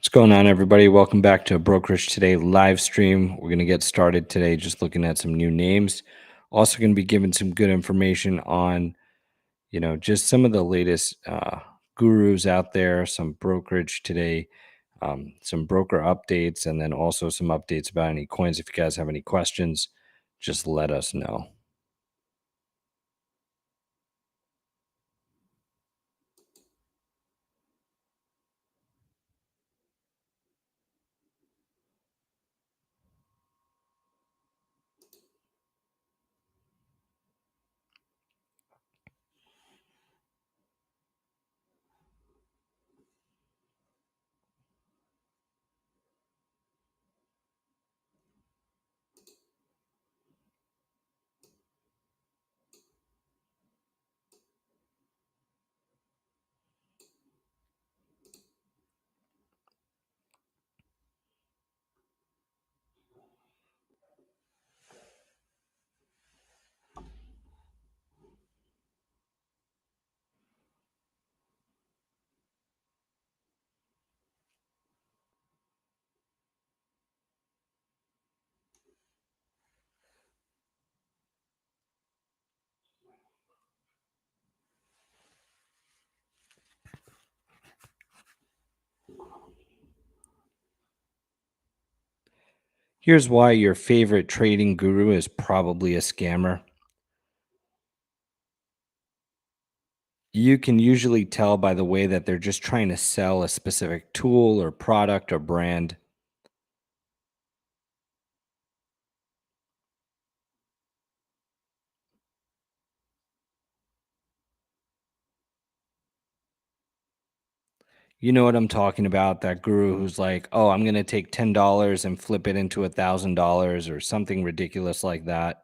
What's going on, everybody? Welcome back to Brokerage Today live stream. We're going to get started today just looking at some new names. Also, going to be giving some good information on, just some of the latest gurus out there, some brokerage today, some broker updates, and then also some updates about any coins. If you guys have any questions, just let us know. Here's why your favorite trading guru is probably a scammer. You can usually tell by the way that they're just trying to sell a specific tool or product or brand. You know what I'm talking about? That guru who's like, "Oh, I'm gonna take $10 and flip it into $1,000 or something ridiculous like that."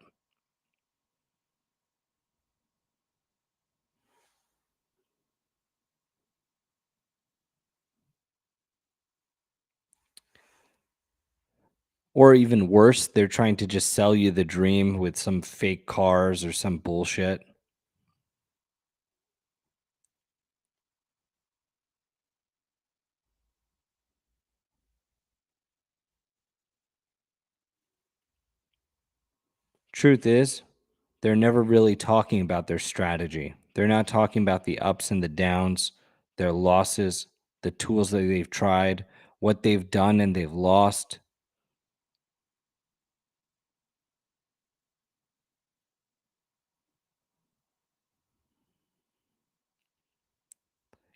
Or even worse, they're trying to just sell you the dream with some fake cars or some bullshit. Truth is, they're never really talking about their strategy. They're not talking about the ups and the downs, their losses, the tools that they've tried, what they've done and they've lost.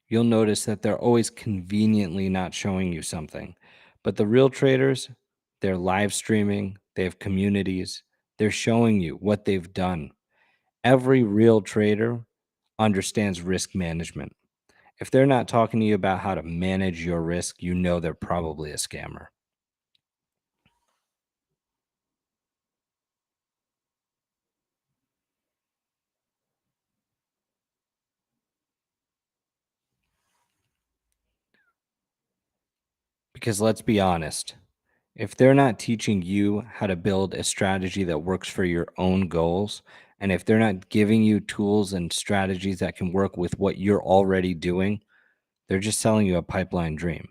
You'll notice that they're always conveniently not showing you something. But the real traders, they're live streaming, they have communities, they're showing you what they've done. Every real trader understands risk management. If they're not talking to you about how to manage your risk, you know they're probably a scammer. Because let's be honest, if they're not teaching you how to build a strategy that works for your own goals, and if they're not giving you tools and strategies that can work with what you're already doing, they're just selling you a pipeline dream.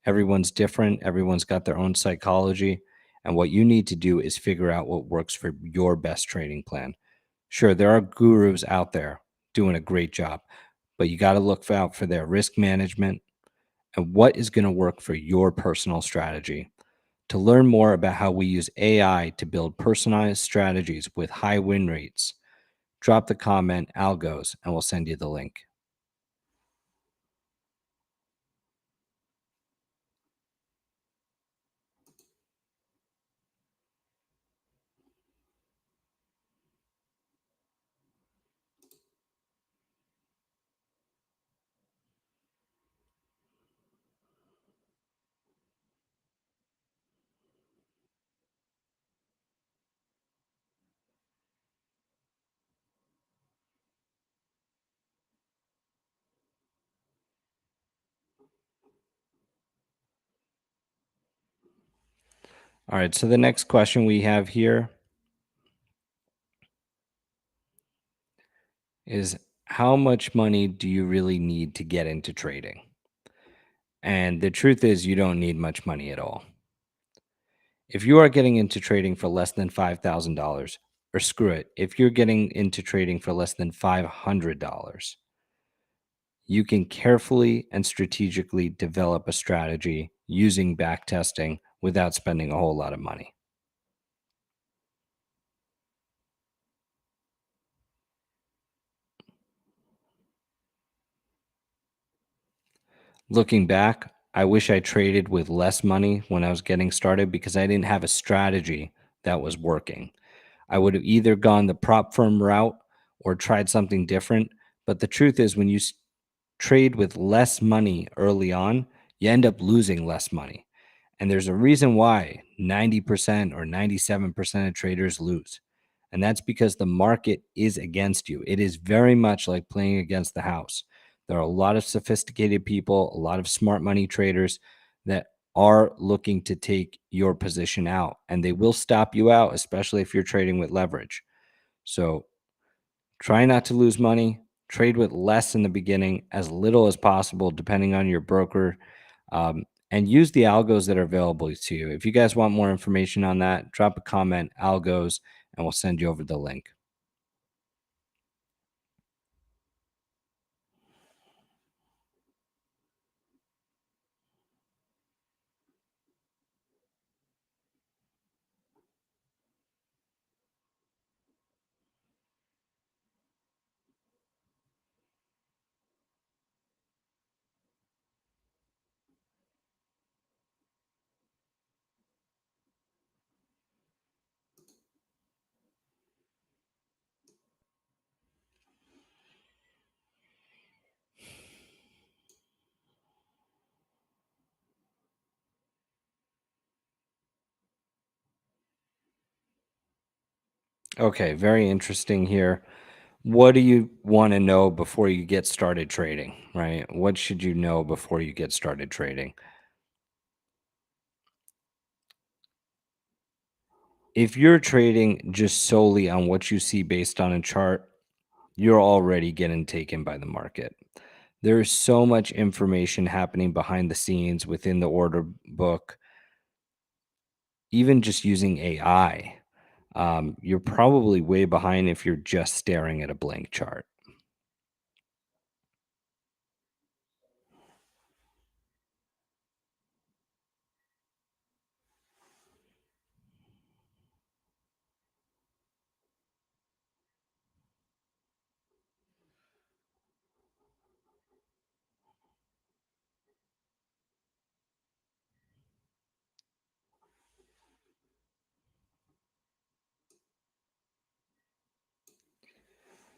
Everyone's different, everyone's got their own psychology, and what you need to do is figure out what works for your best trading plan. Sure, there are gurus out there doing a great job, but you got to look out for their risk management and what is going to work for your personal strategy. To learn more about how we use AI to build personalized strategies with high win rates, drop the comment algos and we'll send you the link. All right, so the next question we have here is how much money do you really need to get into trading? And the truth is, you don't need much money at all. If you are getting into trading for less than $5,000, or screw it, if you're getting into trading for less than $500, you can carefully and strategically develop a strategy using back testing without spending a whole lot of money. Looking back, I wish I traded with less money when I was getting started because I didn't have a strategy that was working. I would have either gone the prop firm route or tried something different. But the truth is, when you trade with less money early on, you end up losing less money. And there's a reason why 90% or 97% of traders lose. And that's because the market is against you. It is very much like playing against the house. There are a lot of sophisticated people, a lot of smart money traders that are looking to take your position out, and they will stop you out, especially if you're trading with leverage. So try not to lose money. Trade with less in the beginning, as little as possible, depending on your broker, and use the algos that are available to you. If you guys want more information on that, drop a comment, algos, and we'll send you over the link. Okay, very interesting here. What do you want to know before you get started trading, right? What should you know before you get started trading? If you're trading just solely on what you see based on a chart, you're already getting taken by the market. There is so much information happening behind the scenes within the order book, even just using AI. You're probably way behind if you're just staring at a blank chart.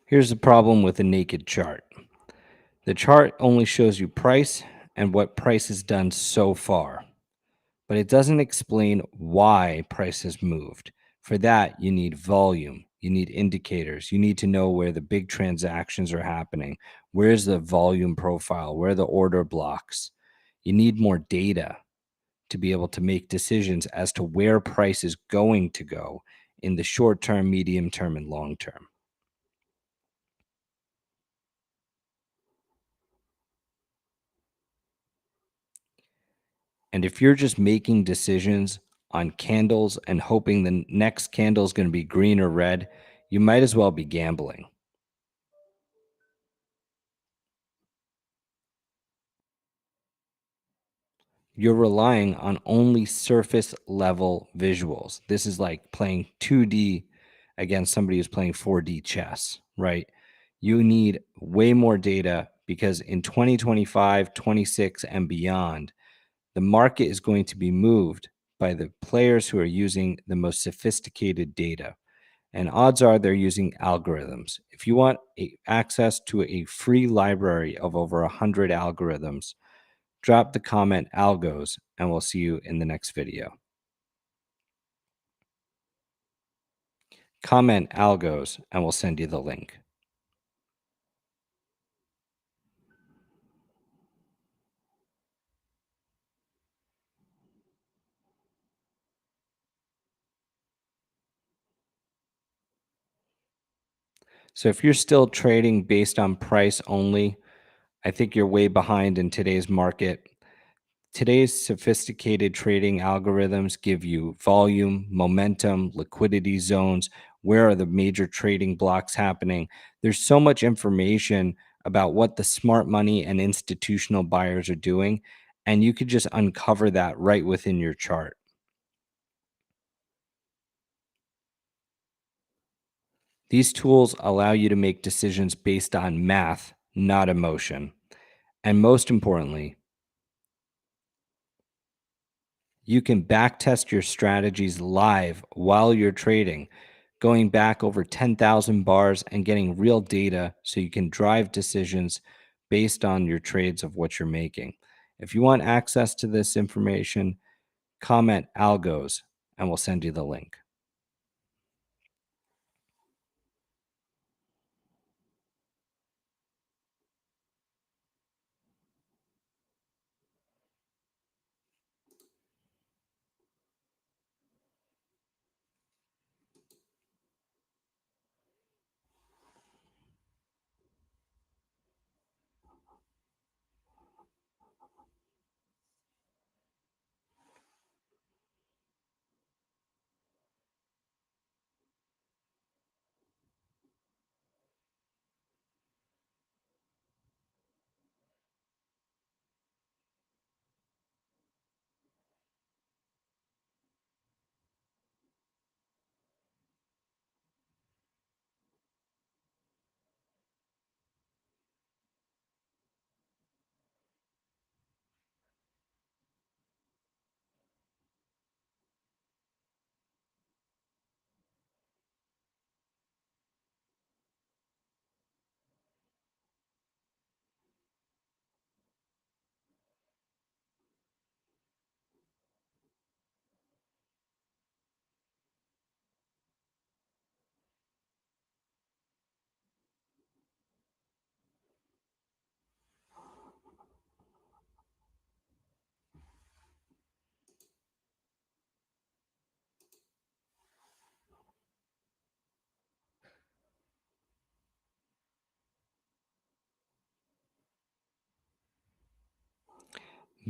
Here's the problem with a naked chart: the chart only shows you price and what price has done so far, but it doesn't explain why price has moved. For that, you need volume, you need indicators, you need to know where the big transactions are happening, where's the volume profile, where are the order blocks. You need more data to be able to make decisions as to where price is going to go in the short term, medium term, and long term. And if you're just making decisions on candles and hoping the next candle is going to be green or red, you might as well be gambling. You're relying on only surface level visuals. This is like playing 2D against somebody who's playing 4D chess, right? You need way more data because in 2025, 26, and beyond, the market is going to be moved by the players who are using the most sophisticated data. And odds are they're using algorithms. If you want access to a free library of over 100 algorithms, drop the comment algos, and we'll see you in the next video. Comment algos, and we'll send you the link. So if you're still trading based on price only, I think you're way behind in today's market. Today's sophisticated trading algorithms give you volume, momentum, liquidity zones. Where are the major trading blocks happening? There's so much information about what the smart money and institutional buyers are doing, and you could just uncover that right within your chart. These tools allow you to make decisions based on math, not emotion. And most importantly, you can backtest your strategies live while you're trading, going back over 10,000 bars and getting real data so you can drive decisions based on your trades of what you're making. If you want access to this information, comment algos and we'll send you the link.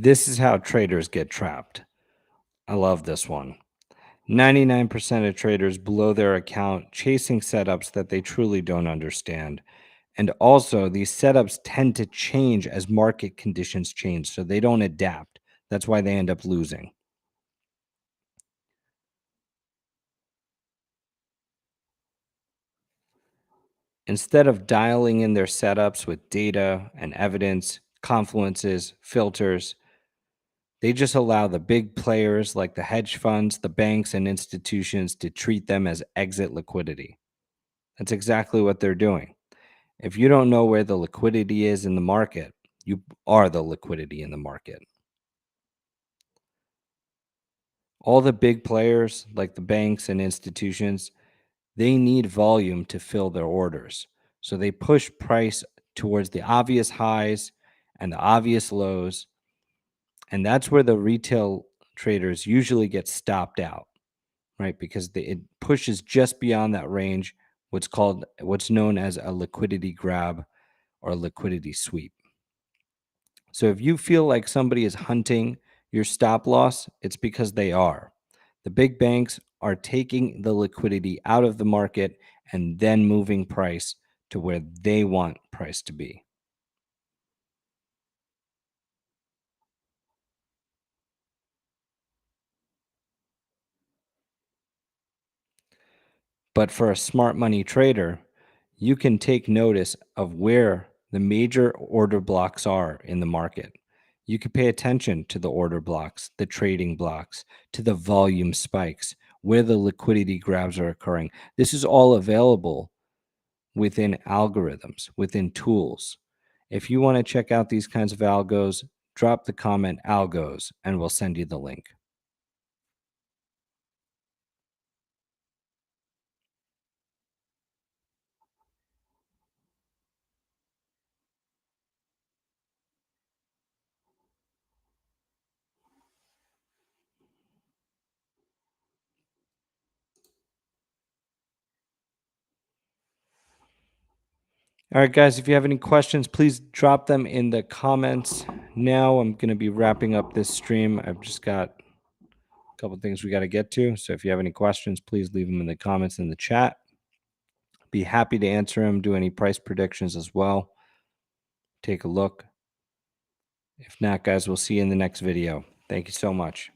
This is how traders get trapped. I love this one. 99% of traders blow their account chasing setups that they truly don't understand. And also, these setups tend to change as market conditions change, so they don't adapt. That's why they end up losing. Instead of dialing in their setups with data and evidence, confluences, filters, they just allow the big players like the hedge funds, the banks, and institutions to treat them as exit liquidity. That's exactly what they're doing. If you don't know where the liquidity is in the market, you are the liquidity in the market. All the big players, like the banks and institutions, they need volume to fill their orders. So they push price towards the obvious highs and the obvious lows. And that's where the retail traders usually get stopped out, right? Because it pushes just beyond that range, what's known as a liquidity grab or liquidity sweep. So if you feel like somebody is hunting your stop loss, it's because they are. The big banks are taking the liquidity out of the market and then moving price to where they want price to be. But for a smart money trader, you can take notice of where the major order blocks are in the market. You can pay attention to the order blocks, the trading blocks, to the volume spikes, where the liquidity grabs are occurring. This is all available within algorithms, within tools. If you want to check out these kinds of algos, drop the comment algos and we'll send you the link. All right, guys, if you have any questions, please drop them in the comments. Now I'm going to be wrapping up this stream. I've just got a couple things we got to get to. So if you have any questions, please leave them in the comments in the chat. Be happy to answer them, do any price predictions as well. Take a look. If not, guys, we'll see you in the next video. Thank you so much.